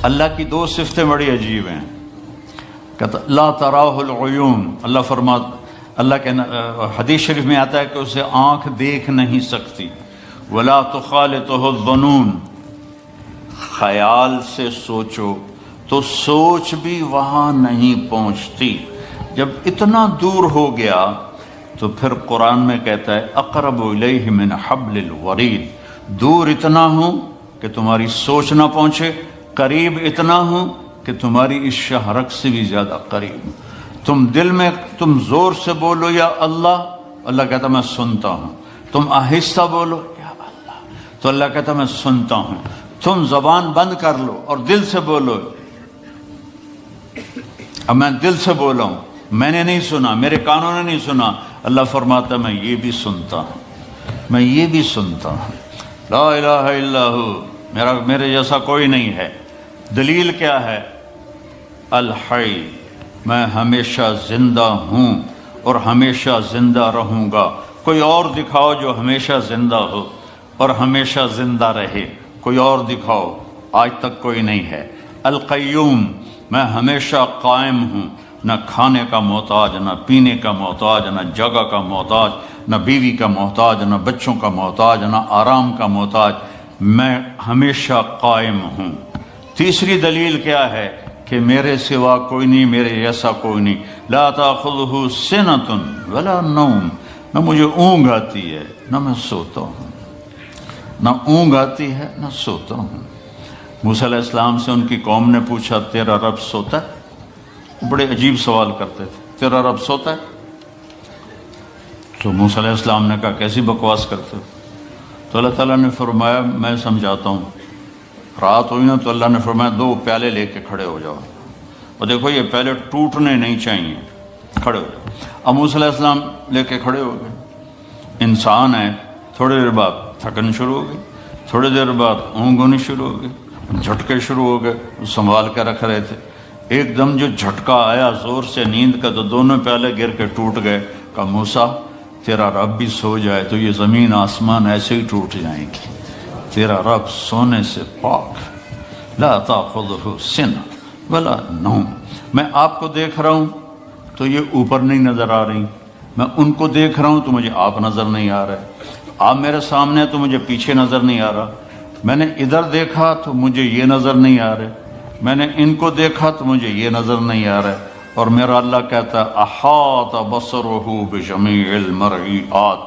اللہ کی دو صفتیں بڑی عجیب ہیں. کہتا لا تراہ العیون، اللہ کے حدیث شریف میں آتا ہے کہ اسے آنکھ دیکھ نہیں سکتی. ولا تخالطہ الظنون، خیال سے سوچو تو سوچ بھی وہاں نہیں پہنچتی. جب اتنا دور ہو گیا تو پھر قرآن میں کہتا ہے اقرب الیہ من حبل الورید، دور اتنا ہوں کہ تمہاری سوچ نہ پہنچے، قریب اتنا ہوں کہ تمہاری اس شہرک سے بھی زیادہ قریب. تم دل میں تم زور سے بولو یا اللہ، اللہ کہتا میں سنتا ہوں. تم آہستہ بولو یا اللہ، تو اللہ کہتا میں سنتا ہوں. تم زبان بند کر لو اور دل سے بولو. اب میں دل سے بولا ہوں، میں نے نہیں سنا، میرے کانوں نے نہیں سنا، اللہ فرماتا ہے میں یہ بھی سنتا ہوں، میں یہ بھی سنتا ہوں. لا الہ الا ہو، میرے جیسا کوئی نہیں ہے. دلیل کیا ہے؟ الحی، میں ہمیشہ زندہ ہوں اور ہمیشہ زندہ رہوں گا. کوئی اور دکھاؤ جو ہمیشہ زندہ ہو اور ہمیشہ زندہ رہے، کوئی اور دکھاؤ، آج تک کوئی نہیں ہے. القیوم، میں ہمیشہ قائم ہوں، نہ کھانے کا محتاج، نہ پینے کا محتاج، نہ جگہ کا محتاج، نہ بیوی کا محتاج، نہ بچوں کا محتاج، نہ آرام کا محتاج. میں ہمیشہ قائم ہوں. تیسری دلیل کیا ہے؟ کہ میرے سوا کوئی نہیں، میرے جیسا کوئی نہیں. لا تاخذہ سنۃ ولا نوم، نہ مجھے اونگ آتی ہے نہ میں سوتا ہوں، نہ اونگ آتی ہے نہ سوتا ہوں. موسیٰ علیہ السلام سے ان کی قوم نے پوچھا تیرا رب سوتا ہے؟ بڑے عجیب سوال کرتے تھے، تیرا رب سوتا ہے؟ تو موسیٰ علیہ السلام نے کہا کیسی بکواس کرتے ہو؟ تو اللہ تعالیٰ نے فرمایا میں سمجھاتا ہوں. رات ہوئی نا تو اللہ نے فرمایا 2 پیالے لے کے کھڑے ہو جاؤ، اور دیکھو یہ پیالے ٹوٹنے نہیں چاہیے، کھڑے ہو جاؤ. اب موسیٰ علیہ السلام لے کے کھڑے ہو گئے. انسان ہے، تھوڑی دیر بعد تھکن شروع ہو گئی، تھوڑی دیر بعد اونگ ہونی شروع ہو گئی، جھٹکے شروع ہو گئے. سنبھال کے رکھ رہے تھے، ایک دم جو جھٹکا آیا زور سے نیند کا تو دونوں پیالے گر کے ٹوٹ گئے. کہا موسیٰ تیرا رب بھی سو جائے تو یہ زمین آسمان ایسے ہی ٹوٹ جائیں گی، تیرا رب سونے سے پاک. لا تاخذہ سنۃ ولا نوم. میں آپ کو دیکھ رہا ہوں تو یہ اوپر نہیں نظر آ رہی، میں ان کو دیکھ رہا ہوں تو مجھے آپ نظر نہیں آ رہے، آپ میرے سامنے تو مجھے پیچھے نظر نہیں آ رہا، میں نے ادھر دیکھا تو مجھے یہ نظر نہیں آ رہے، میں نے ان کو دیکھا تو مجھے یہ نظر نہیں آ رہے. اور میرا اللہ کہتا ہے احاط بصرہ بجمیع المرئیات،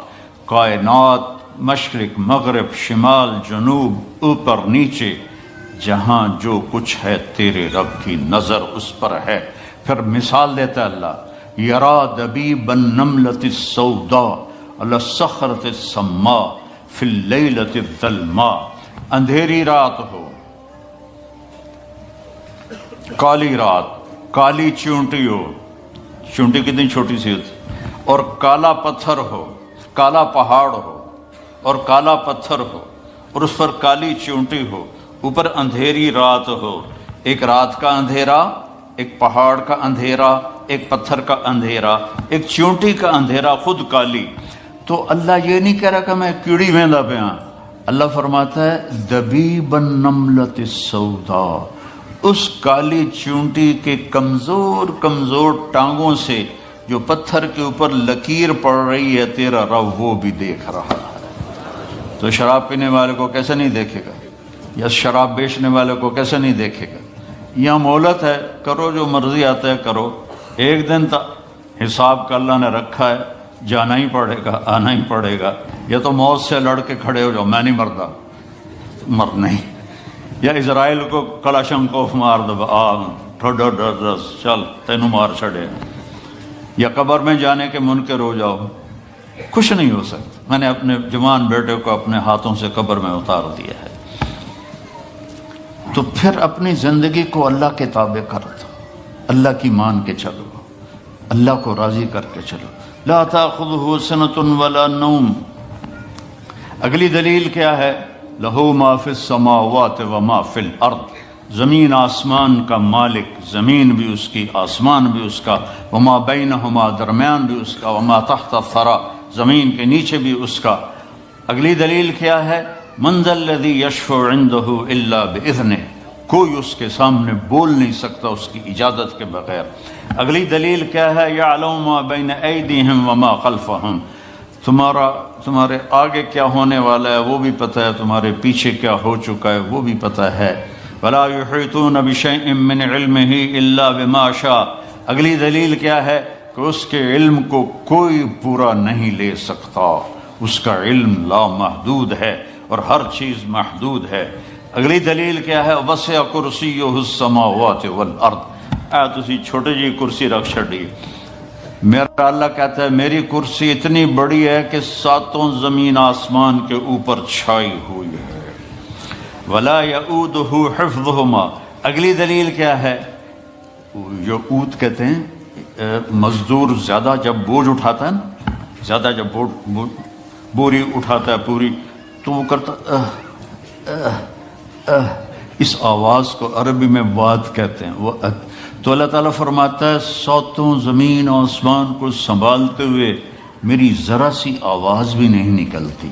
کائنات مشرق مغرب شمال جنوب اوپر نیچے جہاں جو کچھ ہے تیرے رب کی نظر اس پر ہے. پھر مثال دیتا ہے اللہ، یرا دبیب النملۃ السوداء علی الصخرۃ السماء فی اللیلۃ الظلماء. اندھیری رات ہو، کالی رات، کالی چونٹی ہو، چونٹی کتنی چھوٹی سی ہوتی، اور کالا پتھر ہو، کالا پہاڑ ہو اور کالا پتھر ہو اور اس پر کالی چونٹی ہو، اوپر اندھیری رات ہو. ایک رات کا اندھیرا، ایک پہاڑ کا اندھیرا، ایک پتھر کا اندھیرا، ایک چونٹی کا اندھیرا خود کالی. تو اللہ یہ نہیں کہہ رہا کہ میں کیڑی ویندا پہ ہاں، اللہ فرماتا ہے دبیب النملۃ السوداء، اس کالی چونٹی کے کمزور کمزور ٹانگوں سے جو پتھر کے اوپر لکیر پڑ رہی ہے تیرا رب وہ بھی دیکھ رہا ہے. تو شراب پینے والے کو کیسے نہیں دیکھے گا، یا شراب بیچنے والے کو کیسے نہیں دیکھے گا؟ یہاں مہلت ہے، کرو جو مرضی آتا ہے کرو، ایک دن حساب کا اللہ نے رکھا ہے، جانا ہی پڑے گا، آنا ہی پڑے گا. یا تو موت سے لڑ کے کھڑے ہو جاؤ، میں نہیں مردا، مر نہیں، یا اسرائیل کو کلاشن کوف مار دو، چل تینوں مار چھڑے، یا قبر میں جانے کے منکر ہو جاؤ، کچھ نہیں ہو سکتا. میں نے اپنے جوان بیٹے کو اپنے ہاتھوں سے قبر میں اتار دیا ہے. تو پھر اپنی زندگی کو اللہ کے تابع کر دو، اللہ کی مان کے چلو، اللہ کو راضی کر کے چلو. لا تاخذہ سنۃ ولا نوم. اگلی دلیل کیا ہے؟ لہ ما فی السماوات و ما فی الارض، زمین آسمان کا مالک، زمین بھی اس کی آسمان بھی اس کا، وما بینہما درمیان بھی اس کا، وما تحت الثری زمین کے نیچے بھی اس کا. اگلی دلیل کیا ہے؟ من ذا الذی یشفع عنده الا باذنہ، کوئی اس کے سامنے بول نہیں سکتا اس کی اجازت کے بغیر۔ اگلی دلیل کیا ہے؟ یعلم ما بین ایدیہم وما خلفہم، تمہارے آگے کیا ہونے والا ہے وہ بھی پتہ ہے، تمہارے پیچھے کیا ہو چکا ہے وہ بھی پتہ ہے۔ ولا یحیطون بشیء من علمہ الا بما شاء، اگلی دلیل کیا ہے کہ اس کے علم کو کوئی پورا نہیں لے سکتا، اس کا علم لامحدود ہے اور ہر چیز محدود ہے۔ اگلی دلیل کیا ہے؟ وسع کرسیہ السماوات والارض، تسی چھوٹی جی کرسی رکھ چھڑی، میرا اللہ کہتا ہے میری کرسی اتنی بڑی ہے کہ ساتوں زمین آسمان کے اوپر چھائی ہوئی ہے۔ ولا یؤودہ حفظہما، اگلی دلیل کیا ہے؟ یؤود کہتے ہیں مزدور زیادہ جب بوجھ اٹھاتا ہے نا، زیادہ جب بوری اٹھاتا ہے پوری تو وہ کرتا اس آواز کو عربی میں واد کہتے ہیں، وہ تو اللہ تعالیٰ فرماتا ہے ساتوں زمین و آسمان کو سنبھالتے ہوئے میری ذرا سی آواز بھی نہیں نکلتی،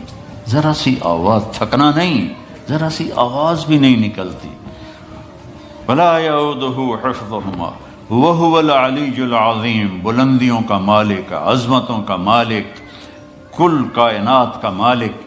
ذرا سی آواز، تھکنا نہیں، ذرا سی آواز بھی نہیں نکلتی۔ ولا یعودہ حفظہما وہو العلی العظیم، بلندیوں کا مالک، عظمتوں کا مالک، کل کائنات کا مالک،